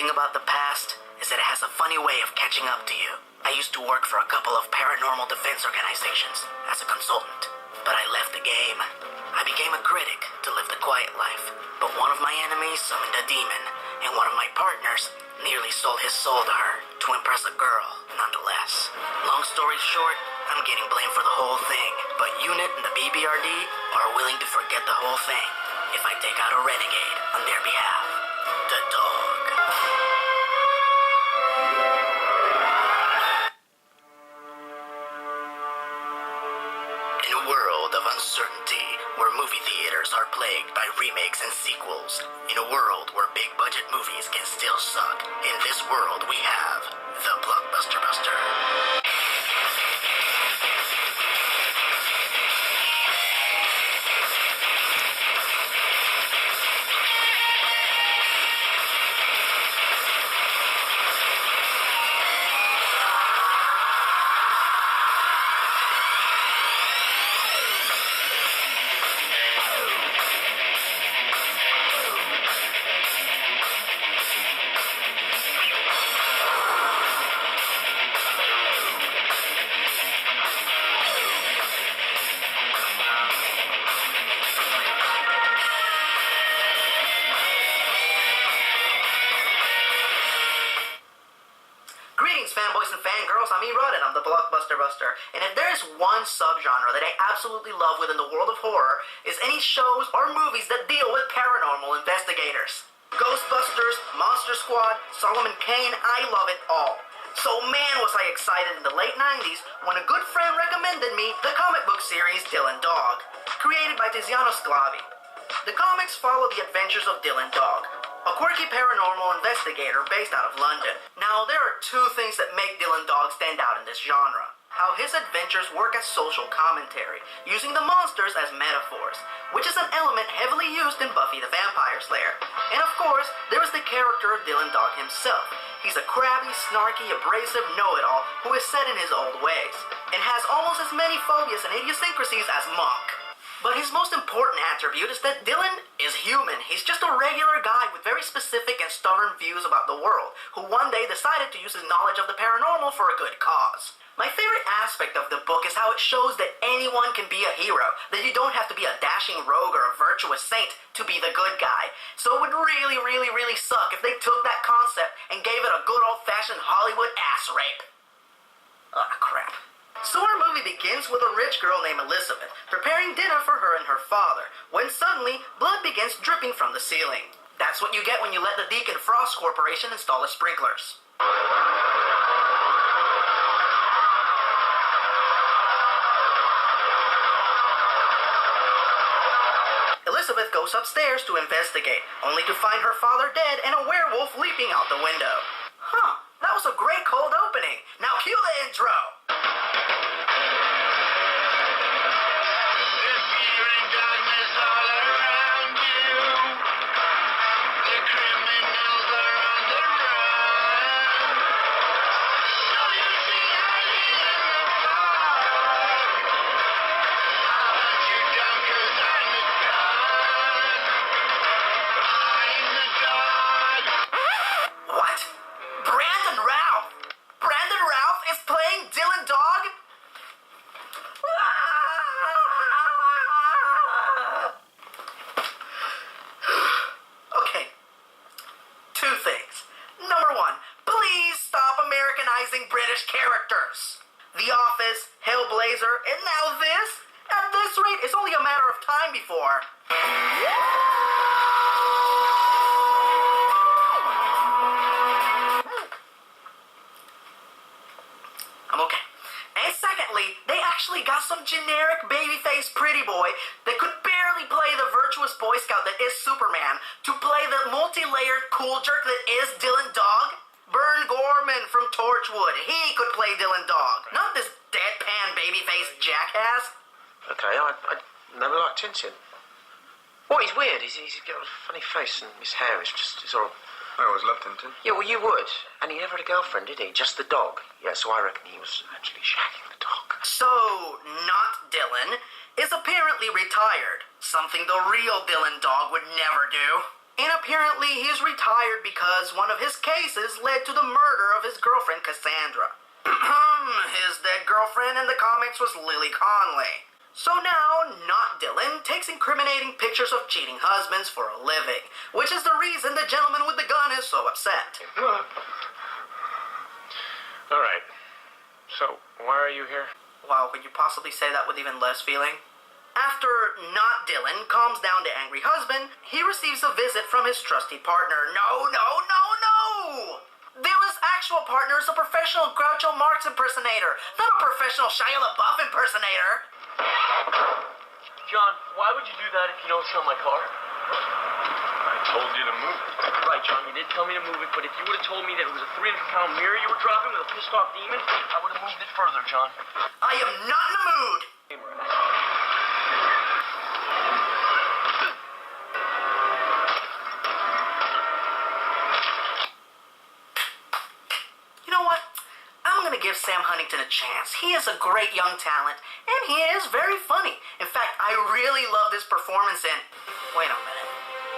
thing about the past is that it has a funny way of catching up to you. I used to work for a couple of paranormal defense organizations as a consultant, but I left the game. I became a critic to live the quiet life, but one of my enemies summoned a demon, and one of my partners nearly sold his soul to her to impress a girl, nonetheless. Long story short, I'm getting blamed for the whole thing, but UNIT and the BBRD are willing to forget the whole thing if I take out a renegade on their behalf. The dog. In a world of uncertainty, where movie theaters are plagued by remakes and sequels, in a world where big-budget movies can still suck, in this world we have the Blockbuster Buster. Fanboys and fangirls, I'm Erod and I'm the Blockbuster Buster. And if there is one subgenre that I absolutely love within the world of horror, is any shows or movies that deal with paranormal investigators. Ghostbusters, Monster Squad, Solomon Kane, I love it all. So man was I excited in the late 90s when a good friend recommended me the comic book series Dylan Dog, created by Tiziano Sclavi. The comics follow the adventures of Dylan Dog, a quirky paranormal investigator based out of London. Now, there are two things that make Dylan Dog stand out in this genre. How his adventures work as social commentary, using the monsters as metaphors, which is an element heavily used in Buffy the Vampire Slayer. And of course, there is the character of Dylan Dog himself. He's a crabby, snarky, abrasive know-it-all who is set in his old ways, and has almost as many phobias and idiosyncrasies as Monk. But his most important attribute is that Dylan is human. He's just a regular guy with very specific and stubborn views about the world, who one day decided to use his knowledge of the paranormal for a good cause. My favorite aspect of the book is how it shows that anyone can be a hero, that you don't have to be a dashing rogue or a virtuous saint to be the good guy. So it would really suck if they took that concept and gave it a good old-fashioned Hollywood ass rape. Ah, crap. So our movie begins with a rich girl named Elizabeth preparing dinner for her and her father, when suddenly blood begins dripping from the ceiling. That's what you get when you let the Deacon Frost Corporation install the sprinklers. Elizabeth goes upstairs to investigate, only to find her father dead and a werewolf leaping out the window. Huh, that was a great cold opening. Now cue the intro! British characters. The Office, Hellblazer, and now this? At this rate, it's only a matter of time before... I'm okay. And secondly, they actually got some generic babyface pretty boy that could barely play the virtuous Boy Scout that is Superman to play the multi-layered cool jerk that is Dylan Dog. Bern Gorman from Torchwood. He could play Dylan Dog. Not this deadpan babyface jackass. Okay, I never liked Tintin. What is weird is he's got a funny face and his hair is it's all... I always loved Tintin. Yeah, well, you would. And he never had a girlfriend, did he? Just the dog. Yeah, so I reckon he was actually shagging the dog. So, not Dylan is apparently retired. Something the real Dylan Dog would never do. And apparently he's retired because one of his cases led to the murder of his girlfriend Cassandra. His dead girlfriend in the comics was Lily Conley. So now, not Dylan takes incriminating pictures of cheating husbands for a living, which is the reason the gentleman with the gun is so upset. All right. So, why are you here? Wow, could you possibly say that with even less feeling? After not Dylan calms down the angry husband, he receives a visit from his trusty partner. No! Dylan's actual partner is a professional Groucho Marx impersonator, not a professional Shia LaBeouf impersonator. John, why would you do that if you don't sell my car? I told you to move it. Right, John, you did tell me to move it, but if you would have told me that it was a 300-pound mirror you were dropping with a pissed-off demon, I would have moved it further, John. I am not in the mood! You know what? I'm gonna give Sam Huntington a chance. He is a great young talent, and he is very funny. In fact, I really love this performance in... Wait a minute.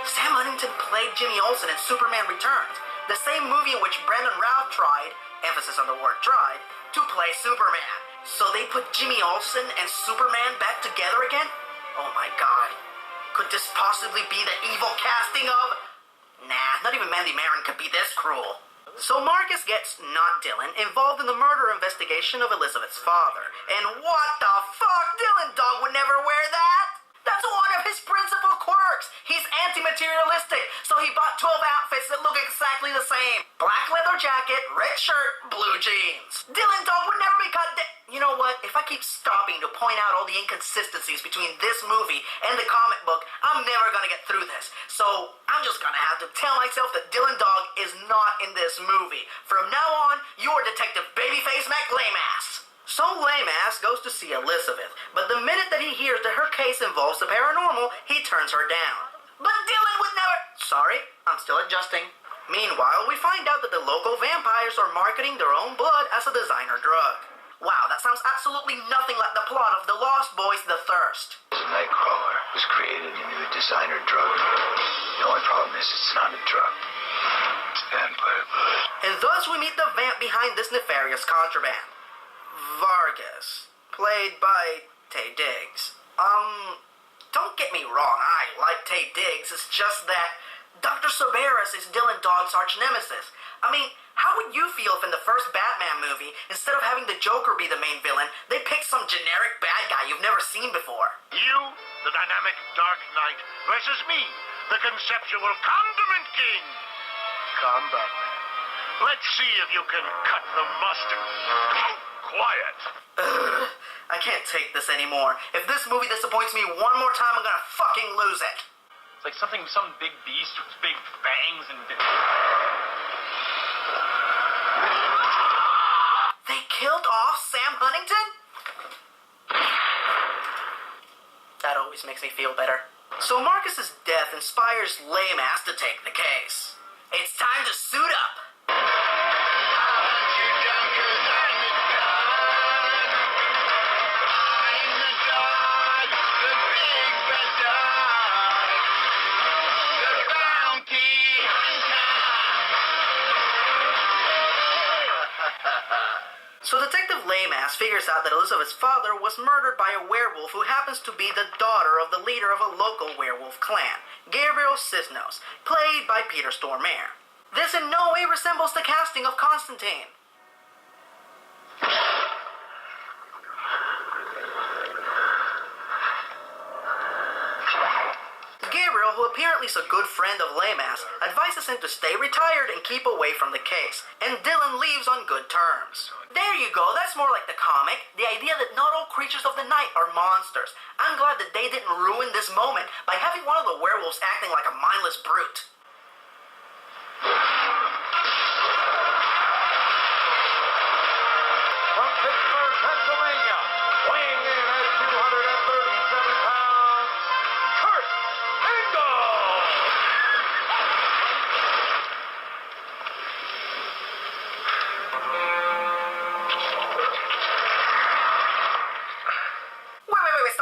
Sam Huntington played Jimmy Olsen in Superman Returns, the same movie in which Brandon Routh tried, emphasis on the word tried, to play Superman. So they put Jimmy Olsen and Superman back together again? Oh my god. Could this possibly be the evil casting of... Nah, not even Mandy Marin could be this cruel. So Marcus gets, not Dylan, involved in the murder investigation of Elizabeth's father. And what the fuck? Dylan Dog would never wear that! That's one of his principal quirks! He's anti-materialistic, so he bought 12 outfits that look exactly the same. Black leather jacket, red shirt, blue jeans. Dylan Dog would never be caught You know what? If I keep stopping to point out all the inconsistencies between this movie and the comic book, I'm never gonna get through this. So I'm just gonna have to tell myself that Dylan Dog is not in this movie. From now on, you're Detective Babyface Mac Lamass. So Lamass goes to see Elizabeth, but the minute that he hears that her case involves the paranormal, he turns her down. But Dylan would never... Sorry, I'm still adjusting. Meanwhile, we find out that the local vampires are marketing their own blood as a designer drug. Wow, that sounds absolutely nothing like the plot of The Lost Boys: The Thirst. The Nightcrawler was created into a designer drug. The only problem is it's not a drug. It's vampire blood. And thus we meet the vamp behind this nefarious contraband. Vargas, played by Taye Diggs. Don't get me wrong, I like Taye Diggs, it's just that Dr. Cerberus is Dylan Dog's arch nemesis. I mean, how would you feel if in the first Batman movie, instead of having the Joker be the main villain, they picked some generic bad guy you've never seen before? You, the dynamic Dark Knight, versus me, the conceptual Condiment King. Come, Batman. Let's see if you can cut the mustard. Quiet. I can't take this anymore. If this movie disappoints me one more time, I'm gonna fucking lose it. It's like some big beast with big fangs and... They killed off Sam Huntington? That always makes me feel better. So Marcus's death inspires Lamass to take the case. It's time to suit up. So Detective Lamass figures out that Elizabeth's father was murdered by a werewolf who happens to be the daughter of the leader of a local werewolf clan, Gabriel Cisnos, played by Peter Stormare. This in no way resembles the casting of Constantine. Gabriel, who apparently is a good friend of Lamass, advises him to stay retired and keep away from the case, and Dylan leaves on good terms. There you go, that's more like the comic, the idea that not all creatures of the night are monsters. I'm glad that they didn't ruin this moment by having one of the werewolves acting like a mindless brute. From Pittsburgh, Pennsylvania, weighing in at 237 pounds, Kurt Angle! Wait,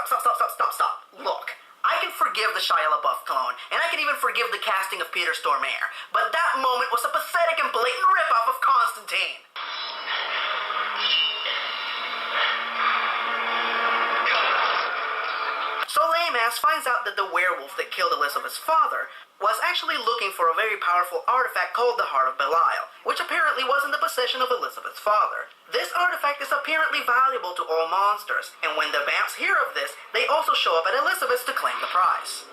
stop. Look, I can forgive the Shia LaBeouf ripoff clone, and I can even forgive the casting of Peter Stormare. But that moment was a pathetic and blatant ripoff of Constantine. So Lame-Ass finds out that the werewolf that killed Elizabeth's father was actually looking for a very powerful artifact called the Heart of Belial, which apparently was in the possession of Elizabeth's father. This artifact is apparently valuable to all monsters, and when the vamps hear of this, they also show up at Elizabeth's to claim the prize.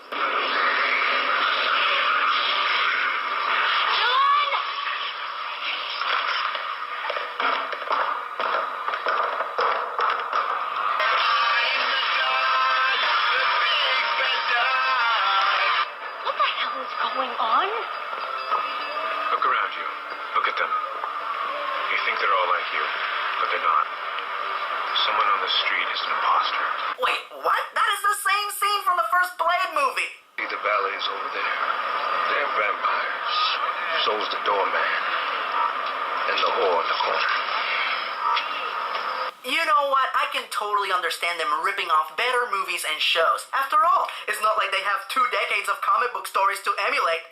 Going on? Look around you. Look at them. You think they're all like you, but they're not. Someone on the street is an imposter. Wait, what? That is the same scene from the first Blade movie! See the valets over there? They're vampires. So's the doorman. And the whore in the corner. You know what? I can totally understand them ripping off better movies and shows. After all, it's not like they have 2 decades of comic book stories to emulate.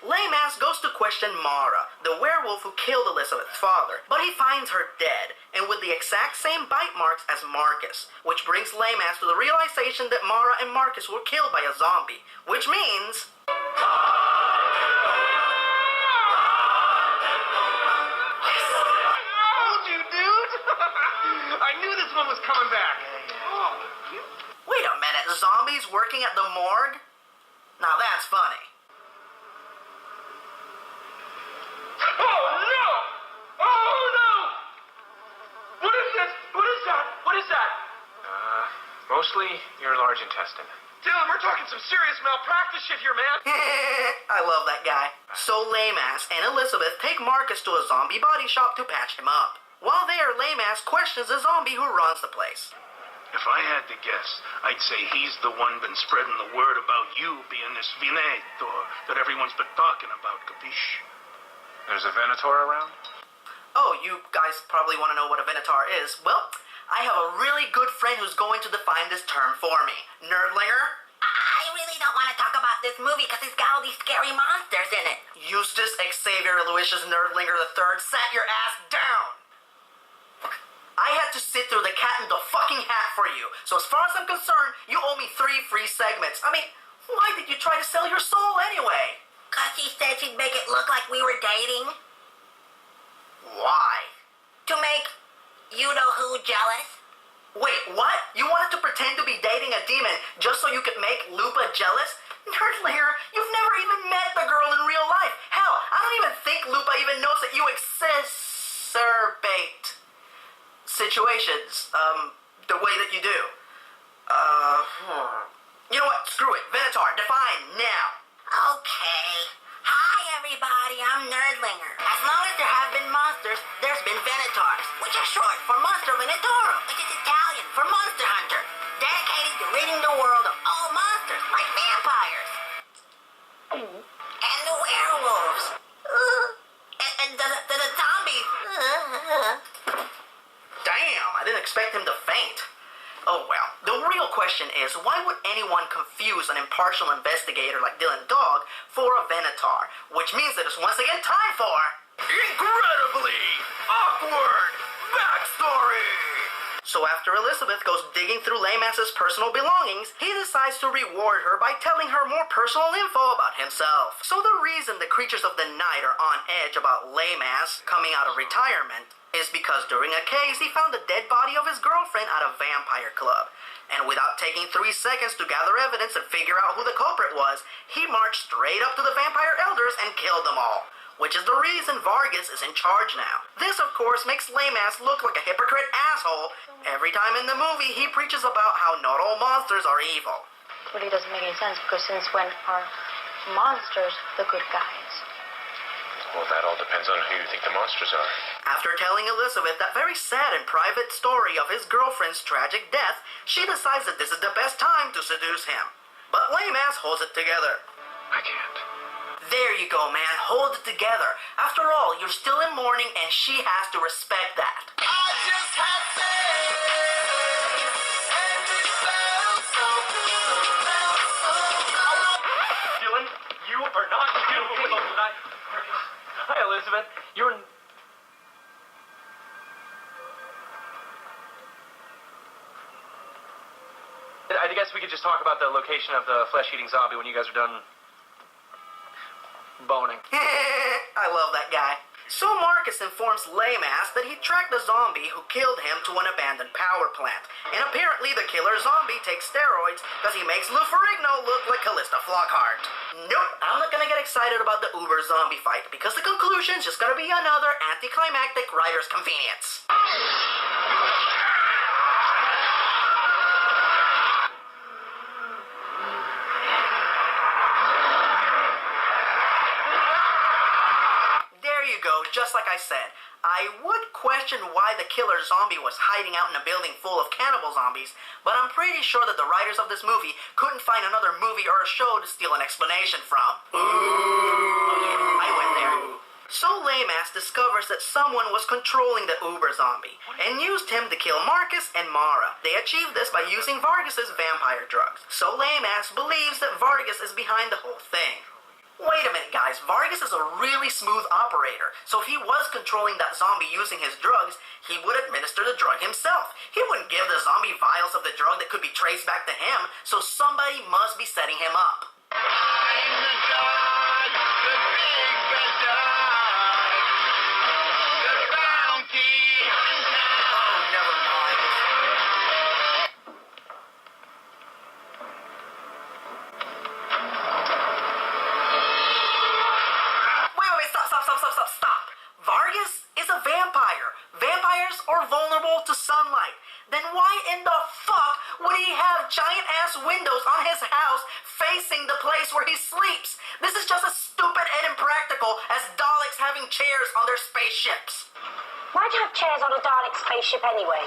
Lame-Ass goes to question Mara, the werewolf who killed Elizabeth's father, but he finds her dead, and with the exact same bite marks as Marcus, which brings Lame-Ass to the realization that Mara and Marcus were killed by a zombie, which means... I knew this one was coming back. Wait a minute, zombies working at the morgue? Now that's funny. Oh no! Oh no! What is this? What is that? What is that? Mostly your large intestine. Dylan, we're talking some serious malpractice shit here, man. I love that guy. So Lame-Ass and Elizabeth take Marcus to a zombie body shop to patch him up. While there, Lame-Ass questions the zombie who runs the place. If I had to guess, I'd say he's the one been spreading the word about you being this Venator that everyone's been talking about, capiche? There's a Venator around? Oh, you guys probably want to know what a Venator is. Well, I have a really good friend who's going to define this term for me. Nerdlinger? I really don't want to talk about this movie because it's got all these scary monsters in it. Eustace Xavier Aloysius Nerdlinger III, sat your ass down! I had to sit through the cat in the fucking hat for you. So as far as I'm concerned, you owe me 3 free segments. I mean, why did you try to sell your soul anyway? Because she said she'd make it look like we were dating. Why? To make you-know-who jealous. Wait, what? You wanted to pretend to be dating a demon just so you could make Lupa jealous? Nerdlinger, you've never even met the girl in real life. Hell, I don't even think Lupa even knows that you exacerbate situations, the way that you do. You know what? Screw it. Venator, define now. Okay. Hi, everybody. I'm Nerdlinger. As long as there have been monsters, there's been Venators, which is short for Monster Venatorum, which is Italian for Monster Hunter, dedicated to ridding the world of all monsters, like vampires. And the werewolves. And the zombies. Damn, I didn't expect him to faint. Oh well, the real question is, why would anyone confuse an impartial investigator like Dylan Dog for a Venator? Which means that it's once again time for... Incredibly Awkward Backstory! So after Elizabeth goes digging through Lame-Ass's personal belongings, he decides to reward her by telling her more personal info about himself. So the reason the creatures of the night are on edge about Lame-Ass coming out of retirement is because during a case he found the dead body of his girlfriend at a vampire club. And without taking 3 seconds to gather evidence and figure out who the culprit was, he marched straight up to the vampire elders and killed them all. Which is the reason Vargas is in charge now. This, of course, makes Lame-Ass look like a hypocrite asshole every time in the movie he preaches about how not all monsters are evil. It really doesn't make any sense, because since when are monsters the good guys? Well, that all depends on who you think the monsters are. After telling Elizabeth that very sad and private story of his girlfriend's tragic death, she decides that this is the best time to seduce him. But Lame-Ass holds it together. I can't. There you go, man. Hold it together. After all, you're still in mourning and she has to respect that. I just had sex, and it felt so I guess we could just talk about the location of the flesh-eating zombie when you guys are done boning. I love that guy. So Marcus informs Laymass that he tracked the zombie who killed him to an abandoned power plant. And apparently the killer zombie takes steroids because he makes Lou Ferrigno look like Callista Flockhart. Nope, I'm not gonna get excited about the Uber zombie fight because the conclusion's just gonna be another anticlimactic writer's convenience. Just like I said, I would question why the killer zombie was hiding out in a building full of cannibal zombies, but I'm pretty sure that the writers of this movie couldn't find another movie or a show to steal an explanation from. Ooh. Oh yeah, I went there. So Laymass discovers that someone was controlling the Uber zombie and used him to kill Marcus and Mara. They achieved this by using Vargas's vampire drugs. So Laymass believes that Vargas is behind the whole thing. Wait a minute, guys. Vargas is a really smooth operator. So if he was controlling that zombie using his drugs, he would administer the drug himself. He wouldn't give the zombie vials of the drug that could be traced back to him, so somebody must be setting him up. I'm the dog, the big bad dog, the bounty hunter. Oh, never mind. Stop. Vargas is a vampire. Vampires are vulnerable to sunlight. Then why in the fuck would he have giant-ass windows on his house facing the place where he sleeps? This is just as stupid and impractical as Daleks having chairs on their spaceships. Why'd you have chairs on a Dalek spaceship anyway?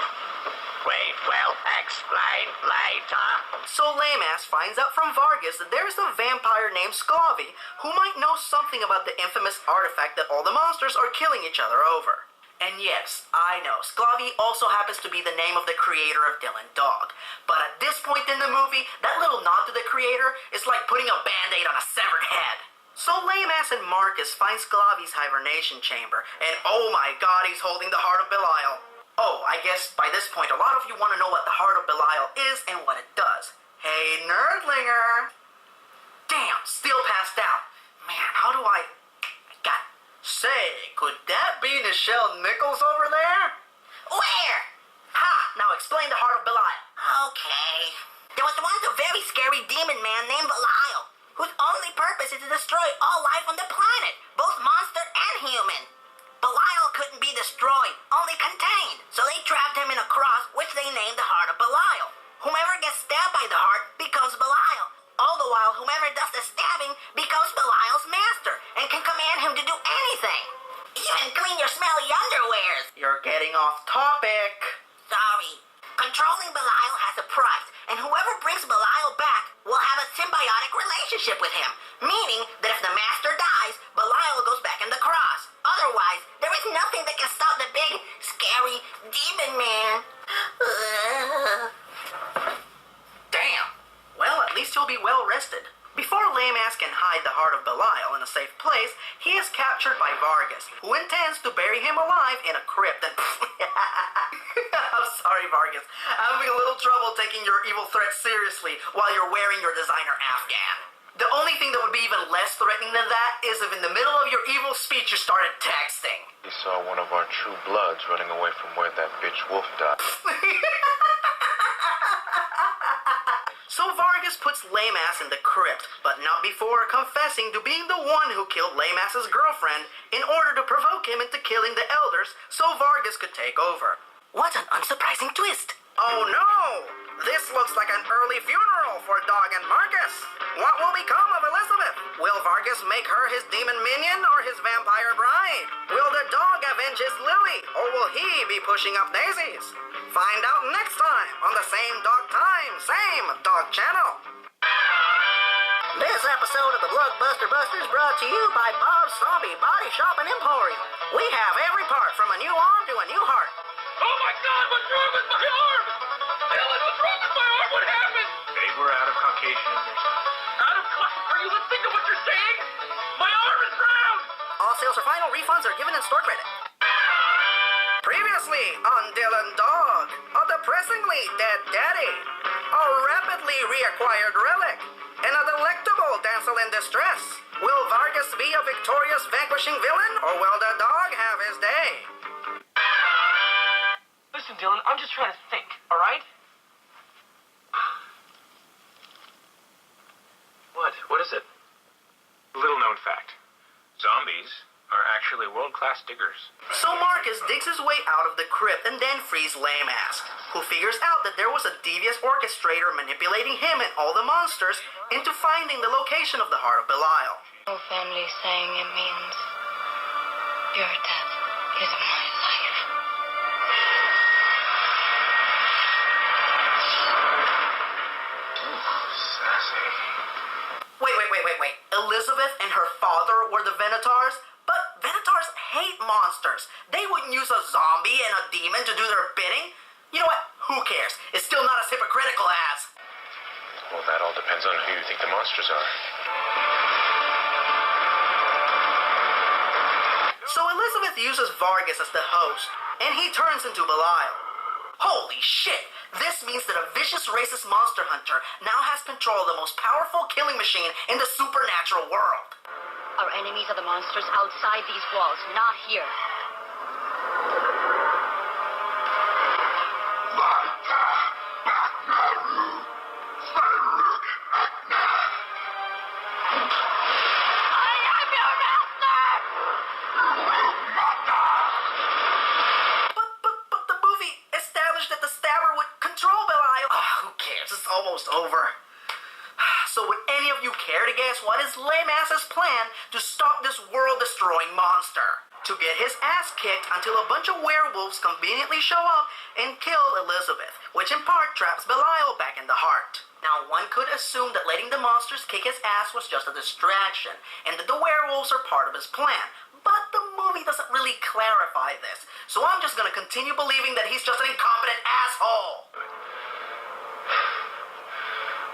Wait, well, explain later. So Laymass finds out from Vargas that there's a vampire named Sclavy who might know something about the infamous artifact that all the monsters are killing each other over. And yes, I know, Sclavy also happens to be the name of the creator of Dylan Dog. But at this point in the movie, that little nod to the creator is like putting a band-aid on a severed head. So Laymass and Marcus find Sclavy's hibernation chamber, and oh my god, he's holding the heart of Belial. Oh, I guess by this point a lot of you want to know what the Heart of Belial is and what it does. Hey, Nerdlinger! Damn, still passed out. Man, how do I... God. Say, could that be Nichelle Nichols over there? Where? Ha! Now explain the Heart of Belial. Okay. There was once a very scary demon man named Belial, whose only purpose is to destroy all life on the planet, both monster and human. Belial couldn't be destroyed, only contained, so they trapped him in a cross, which they named the Heart of Belial. Whomever gets stabbed by the heart becomes Belial. All the while, whomever does the stabbing becomes Belial's master and can command him to do anything. Even clean your smelly underwears. You're getting off topic. Sorry. Controlling Belial has a price, and whoever brings Belial back will have a symbiotic relationship with him, meaning that if the master dies, Belial goes back in the cross. Otherwise, there is nothing that can stop the big, scary demon man. Damn. Well, at least he'll be well rested. Before Laymass can hide the Heart of Belial in a safe place, he is captured by Vargas, who intends to bury him alive in a crypt and... I'm sorry, Vargas. I'm having a little trouble taking your evil threat seriously while you're wearing your designer Afghan. The only thing that would be even less threatening than that is if in the middle of your evil speech you started texting. We saw one of our true bloods running away from where that bitch wolf died. So Vargas puts Laymass in the crypt, but not before confessing to being the one who killed Laymass's girlfriend in order to provoke him into killing the elders so Vargas could take over. What an unsurprising twist. Oh no! This looks like an early funeral for Dog and Marcus. What will become of Elizabeth? Will Vargas make her his demon minion or his vampire bride? Will the dog avenge his Louie, or will he be pushing up daisies? Find out next time on the same dog time, same dog channel. This episode of the Blockbuster Busters brought to you by Bob's Zombie Body Shop and Emporium. We have every part from a new arm to a new heart. Oh my God, what's wrong with my arm? Dylan, what's wrong with my arm? What happened? They were out of Caucasian in their time. Are you listening to what you're saying? My arm is brown! All sales are final, refunds are given in store credit. Previously on Dylan Dog, a depressingly dead daddy. A rapidly reacquired relic, and a delectable damsel in distress. Will Vargas be a victorious vanquishing villain, or will the dog have his day? Listen, Dylan, I'm just trying to think, all right? What is it? Little known fact. Zombies are actually world-class diggers. So Marcus digs his way out of the crypt and then frees Lame-Ass, who figures out that there was a devious orchestrator manipulating him and all the monsters into finding the location of the Heart of Belial. No family saying it means your death is my life. Sassy. Wait. Elizabeth and her father were the Venators? But Venators hate monsters. They wouldn't use a zombie and a demon to do their bidding. You know what? Who cares? It's still not as hypocritical as... Well, that all depends on who you think the monsters are. So Elizabeth uses Vargas as the host, and he turns into Belial. Holy shit! This means that a vicious racist monster hunter now has control of the most powerful killing machine in the supernatural world. Our enemies are the monsters outside these walls, not here. I am your master! But the movie established that the stabber would control Belial. Who cares? It's almost over. So would any of you care to guess what is Lame-Ass's plan to stop this world-destroying monster? To get his ass kicked until a bunch of werewolves conveniently show up and kill Elizabeth, which in part traps Belial back in the heart. Now, one could assume that letting the monsters kick his ass was just a distraction, and that the werewolves are part of his plan. But the movie doesn't really clarify this, so I'm just gonna continue believing that he's just an incompetent asshole.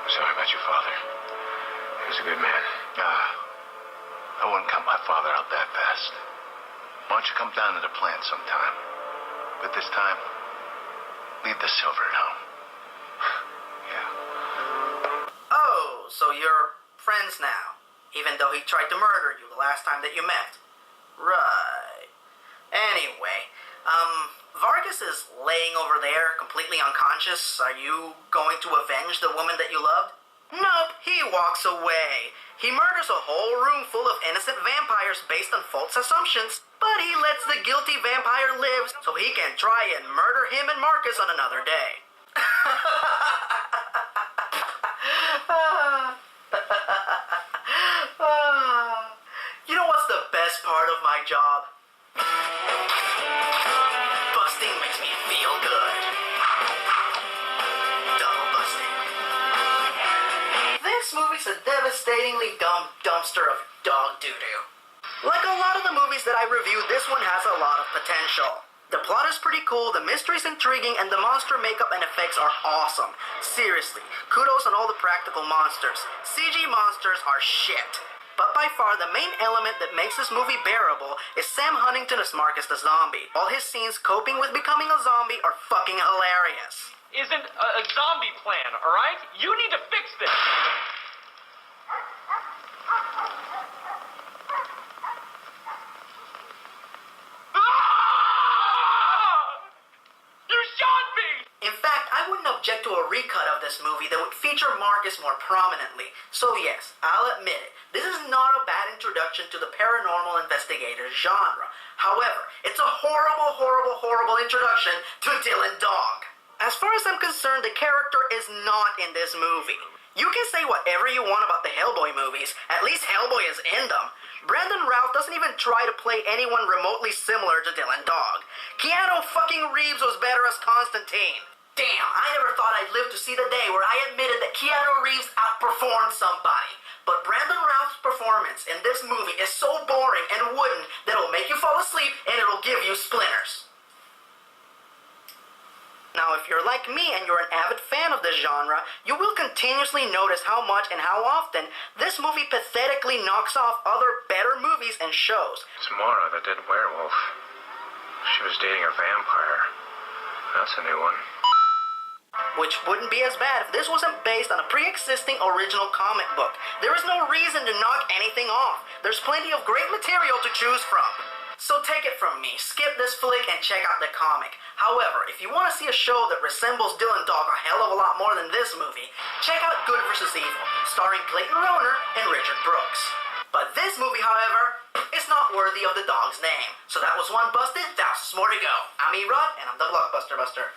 I'm sorry about your father. He was a good man. I wouldn't cut my father out that fast. Why don't you come down to the plant sometime? But this time, leave the silver at home. Yeah. Oh, so you're friends now, even though he tried to murder you the last time that you met. Right. Anyway, Vargas is laying over there, completely unconscious. Are you going to avenge the woman that you loved? Nope, he walks away. He murders a whole room full of innocent vampires based on false assumptions, but he lets the guilty vampire live so he can try and murder him and Marcus on another day. You know what's the best part of my job? Busting makes me feel good. Double busting. This movie's a devastatingly dumb dumpster of dog doo-doo. Like a lot of the movies that I reviewed, this one has a lot of potential. The plot is pretty cool, the mystery's intriguing, and the monster makeup and effects are awesome. Seriously, kudos on all the practical monsters. CG monsters are shit. But by far, the main element that makes this movie bearable is Sam Huntington as Marcus the Zombie. All his scenes coping with becoming a zombie are fucking hilarious. Isn't a zombie plan, all right? You need to fix this. You shot me! In fact, I wouldn't object to a recut of this movie that would feature Marcus more prominently. So yes, I'll admit it, this is not a bad introduction to the paranormal investigator genre. However, it's a horrible introduction to Dylan Dog. As far as I'm concerned, the character is not in this movie. You can say whatever you want about the Hellboy movies, at least Hellboy is in them. Brandon Routh doesn't even try to play anyone remotely similar to Dylan Dog. Keanu fucking Reeves was better as Constantine. Damn, I never thought I'd live to see the day where I admitted that Keanu Reeves outperformed somebody. But Brandon Routh's performance in this movie is so boring and wooden that it'll make you fall asleep and it'll give you splinters. Now, if you're like me and you're an avid fan of this genre, you will continuously notice how much and how often this movie pathetically knocks off other better movies and shows. It's Mara, the dead werewolf. She was dating a vampire. That's a new one. Which wouldn't be as bad if this wasn't based on a pre-existing original comic book. There is no reason to knock anything off. There's plenty of great material to choose from. So take it from me, skip this flick and check out the comic. However, if you want to see a show that resembles Dylan Dog a hell of a lot more than this movie, check out Good vs. Evil, starring Clayton Rohner and Richard Brooks. But this movie, however, is not worthy of the dog's name. So that was one busted, thousands more to go. I'm E-Rod, and I'm the Blockbuster Buster.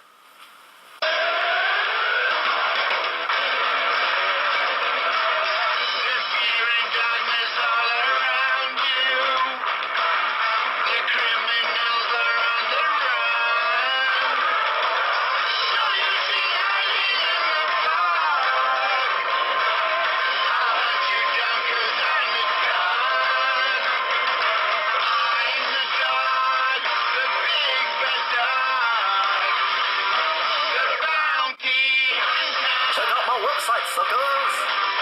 Check out my website, suckers!